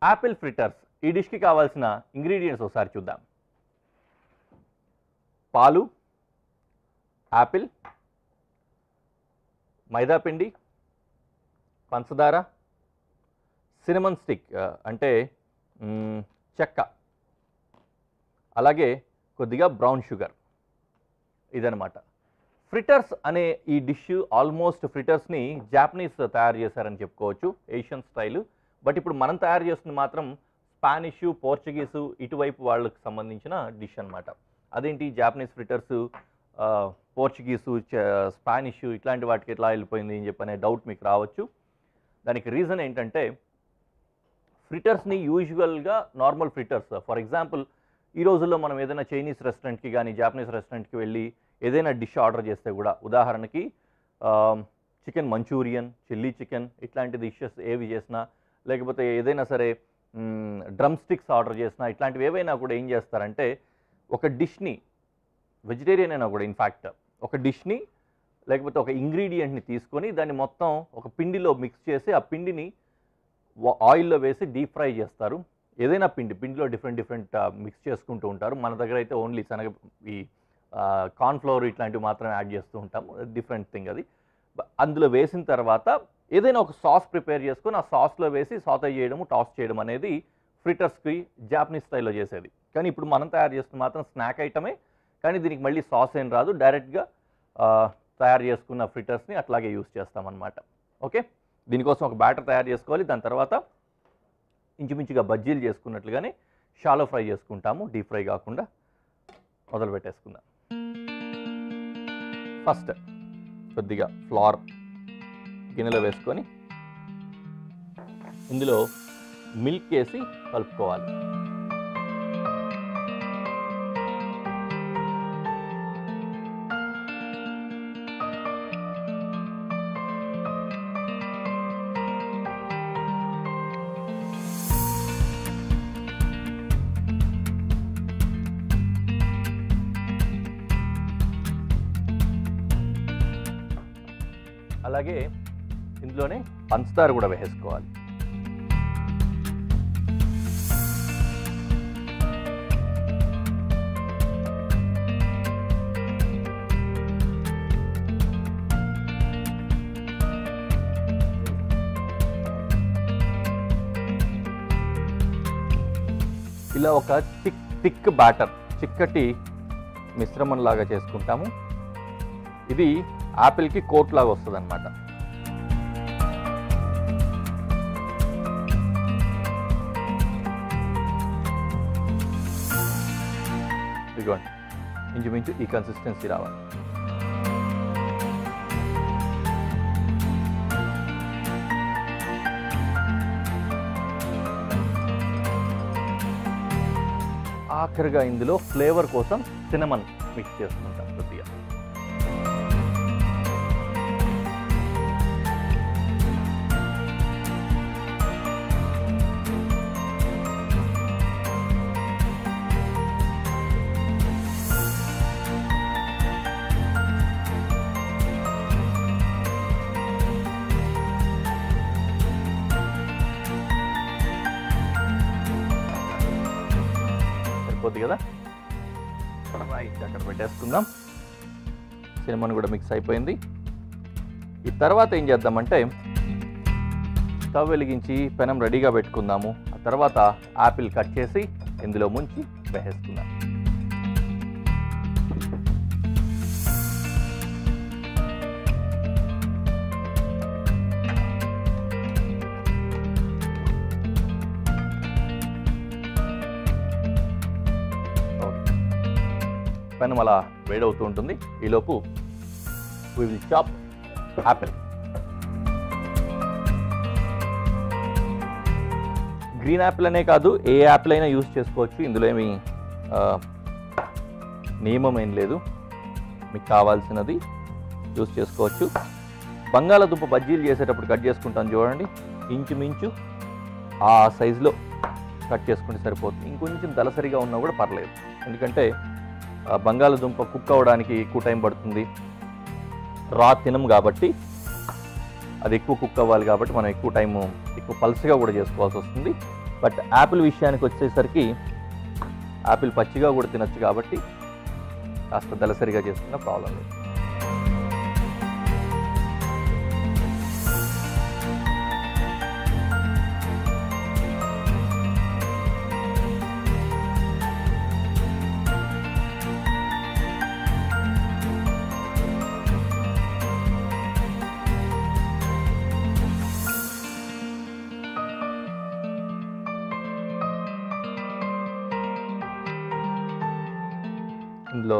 Apple fritters ఈ డిష్కి కావాల్సిన ingredients ఒకసారి చూద్దాం. పాలు, యాపిల్, మైదా పిండి, పంచదార, సినమన్ స్టిక్ అంటే చెక్క, అలాగే కొద్దిగా బ్రౌన్ షుగర్. ఇదనమాట ఫ్రిటర్స్ అనే ఈ డిష్. ఆల్మోస్ట్ ఫ్రిటర్స్ని జాపనీస్ తయారు చేశారని చెప్పుకోవచ్చు, ఏషియన్ స్టైల్. బట్ ఇప్పుడు మనం తయారు చేస్తుంది మాత్రం స్పానిష్, పోర్చుగీసు ఇటువైపు వాళ్ళకి సంబంధించిన డిష్ అనమాట. అదేంటి జాపనీస్ ఫ్రిటర్స్ పోర్చుగీసు, స్పానిష్ ఇట్లాంటి వాటికి ఎట్లా వెళ్ళిపోయింది అని చెప్పనే డౌట్ మీకు రావచ్చు. దానికి రీజన్ ఏంటంటే ఫ్రిటర్స్ని యూజువల్గా నార్మల్ ఫ్రిటర్స్, ఫర్ ఎగ్జాంపుల్ ఈ రోజుల్లో మనం ఏదైనా చైనీస్ రెస్టారెంట్కి కానీ జాపనీస్ రెస్టారెంట్కి వెళ్ళి ఏదైనా డిష్ ఆర్డర్ చేస్తే కూడా, ఉదాహరణకి చికెన్ మంచూరియన్, చిల్లీ చికెన్ ఇట్లాంటి డిషెస్ ఏవి చేసినా, లేకపోతే ఏదైనా సరే డ్రమ్ స్టిక్స్ ఆర్డర్ చేసినా, ఇట్లాంటివి ఏవైనా కూడా ఏం చేస్తారంటే ఒక డిష్ని, వెజిటేరియన్ అయినా కూడా ఇన్ఫ్యాక్ట్ ఒక డిష్ని లేకపోతే ఒక ఇంగ్రీడియంట్ని తీసుకొని దాన్ని మొత్తం ఒక పిండిలో మిక్స్ చేసి ఆ పిండిని ఆయిల్లో వేసి డీప్ ఫ్రై చేస్తారు. ఏదైనా పిండిలో డిఫరెంట్ మిక్స్ చేసుకుంటూ ఉంటారు. మన దగ్గర అయితే ఓన్లీ శనగ, ఈ కార్న్ఫ్లవర్ ఇట్లాంటివి మాత్రమే యాడ్ చేస్తూ ఉంటాము. డిఫరెంట్ థింగ్ అది. అందులో వేసిన తర్వాత ఏదైనా ఒక సాస్ ప్రిపేర్ చేసుకొని ఆ సాస్లో వేసి సాటే చేయడము, టాస్ చేయడం అనేది ఫ్రిటర్స్కి జాపనీస్ స్టైల్లో చేసేది. కానీ ఇప్పుడు మనం తయారు చేస్తున్న మాత్రం స్నాక్ ఐటమే, కానీ దీనికి మళ్ళీ సాస్ ఏం రాదు, డైరెక్ట్గా తయారు చేసుకున్న ఫ్రిటర్స్ని అట్లాగే యూస్ చేస్తామన్నమాట. ఓకే, దీనికోసం ఒక బ్యాటర్ తయారు చేసుకోవాలి. దాని తర్వాత ఇంచుమించుగా బజ్జీలు చేసుకున్నట్లుగానే షాలో ఫ్రై చేసుకుంటాము, డీప్ ఫ్రై కాకుండా. మొదలు పెట్టేసుకుందాం. ఫస్ట్ కొద్దిగా ఫ్లోర్ గిన్నెలో వేసుకొని ఇందులో మిల్క్ వేసి కలుపుకోవాలి. అలాగే ఇందులోనే పంచదార కూడా వేసుకోవాలి. ఇలా ఒక థిక్ బ్యాటర్, చిక్కటి మిశ్రమం లాగా చేసుకుంటాము. ఇది యాపిల్కి కోట్ లాగా వస్తుంది అనమాట. ఇదిగోండి, ఇంచుమించు ఈ కన్సిస్టెన్సీ రావాలి. ఆఖరిగా ఇందులో ఫ్లేవర్ కోసం సినమన్ మిక్స్ చేసుకుంటాం కొద్దిగా. సరిపోద్ది కదా, రైట్, అక్కడ పెట్టేసుకుందాం. సినమన్ కూడా మిక్స్ అయిపోయింది. ఈ తర్వాత ఏం చేద్దామంటే స్టవ్ వెలిగించి పెనం రెడీగా పెట్టుకుందాము. ఆ తర్వాత యాపిల్ కట్ చేసి ఇందులో ముంచి వేసేసుకుందాం. పెనం అలా వేడవుతూ ఉంటుంది. ఈలోపు we will chop apple. Green Apple అనే కాదు, ఏ యాపిల్ అయినా యూజ్ చేసుకోవచ్చు. ఇందులో ఏమి నియమం ఏం లేదు, మీకు కావాల్సినది యూజ్ చేసుకోవచ్చు. బంగాళదుంప బజ్జీలు చేసేటప్పుడు కట్ చేసుకుంటాను చూడండి, ఇంచుమించు ఆ సైజులో కట్ చేసుకుంటే సరిపోతుంది. ఇంకొంచెం దలసరిగా ఉన్నా కూడా పర్లేదు, ఎందుకంటే బంగాళదుంప కుక్ అవ్వడానికి ఎక్కువ టైం పడుతుంది. రా తినం కాబట్టి అది ఎక్కువ కుక్ అవ్వాలి, కాబట్టి మనం ఎక్కువ పల్స్గా కూడా చేసుకోవాల్సి వస్తుంది. బట్ యాపిల్ విషయానికి వచ్చేసరికి యాపిల్ పచ్చిగా కూడా తినచ్చు కాబట్టి కాస్త దళసరిగా చేసుకున్న ప్రాబ్లం లేదు. ఇందులో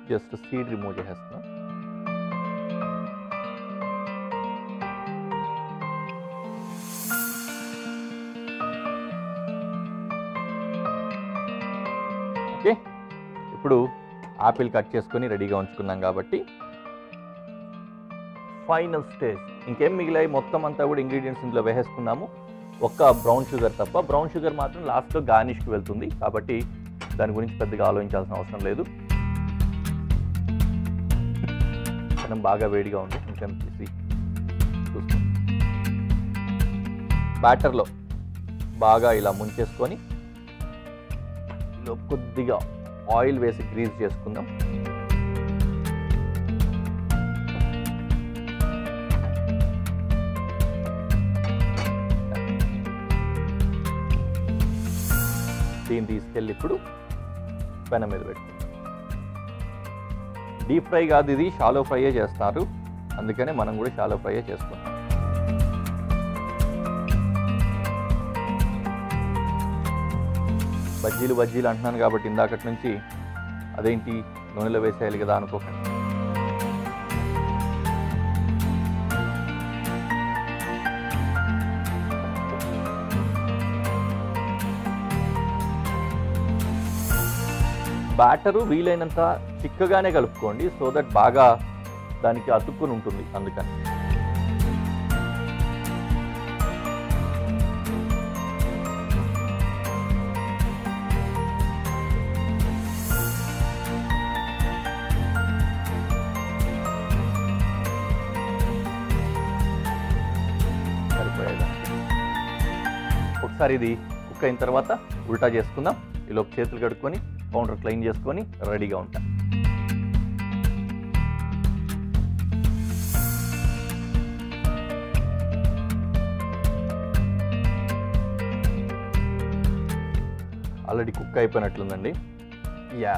జస్ట్ సీడ్ రిమూవ్ చేసేస్తున్నా. ఓకే, ఇప్పుడు ఆపిల్ కట్ చేసుకొని రెడీగా ఉంచుకున్నాం కాబట్టి ఫైనల్ స్టేజ్ ఇంకేం మిగిలాయి, మొత్తం అంతా కూడా ఇంగ్రీడియంట్స్ ఇందులో వేసేసుకున్నాము. ఒక్క బ్రౌన్ షుగర్ తప్ప. బ్రౌన్ షుగర్ మాత్రం లాస్ట్లో గార్నిష్కి వెళ్తుంది కాబట్టి దాని గురించి పెద్దగా ఆలోచించాల్సిన అవసరం లేదు. మనం బాగా వేడిగా ఉంది, కొంచెం తీసి చూస్తాం. బ్యాటర్లో బాగా ఇలా ముంచేసుకొని కొద్దిగా ఆయిల్ వేసి గ్రీజ్ చేసుకుందాం. దీన్ని తీసుకెళ్ళి ఇప్పుడు పెనం మీద పెట్టుకుందాం. డీప్ ఫ్రై కాదు, ఇది షాలో ఫ్రైయే చేస్తారు, అందుకనే మనం కూడా షాలో ఫ్రైయే చేసుకుంటాం. బజ్జీలు అంటున్నాను కాబట్టి ఇందాకటి నుంచి అదేంటి నూనెలో వేసేయాలి కదా అనుకోకండి. బ్యాటరు వీలైనంత చిక్కగానే కలుపుకోండి, సో దట్ బాగా దానికి అతుక్కుని ఉంటుంది. అందుకని ఒకసారి ఇది కుక్ అయిన తర్వాత ఉల్టా చేసుకుందాం. ఈలోపు చేతులు కడుక్కొని కౌంటర్ క్లీన్ చేసుకొని రెడీగా ఉంటాం. Already cook అయిపోయినట్లుందండి. యా,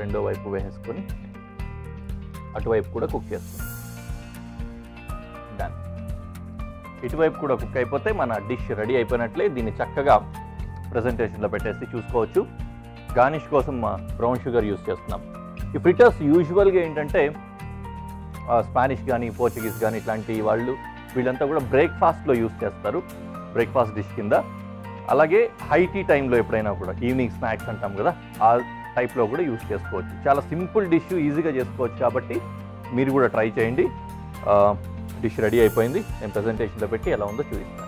రెండో వైపు వేసేసుకొని అటువైపు కూడా కుక్ చేసుకుందాం. డన్. ఇటువైపు కూడా కుక్ అయిపోతే మన డిష్ రెడీ అయిపోయినట్లే. దీన్ని చక్కగా ప్రెజెంటేషన్లో పెట్టేసి చూసుకోవచ్చు. గార్నిష్ కోసం బ్రౌన్ షుగర్ యూస్ చేస్తున్నాం. ఈ ఫ్రిటర్స్ యూజువల్గా ఏంటంటే స్పానిష్ కానీ పోర్చుగీస్ కానీ ఇట్లాంటి వాళ్ళు వీళ్ళంతా కూడా బ్రేక్ఫాస్ట్లో యూస్ చేస్తారు, బ్రేక్ఫాస్ట్ డిష్ కింద. అలాగే హై టీ టైంలో ఎప్పుడైనా కూడా ఈవినింగ్ స్నాక్స్ అంటాం కదా, ఆ టైప్లో కూడా యూస్ చేసుకోవచ్చు. చాలా సింపుల్ డిష్, ఈజీగా చేసుకోవచ్చు కాబట్టి మీరు కూడా ట్రై చేయండి. డిష్ రెడీ అయిపోయింది, నేను ప్రెజెంటేషన్లో పెట్టి ఎలా ఉందో చూపిస్తాను.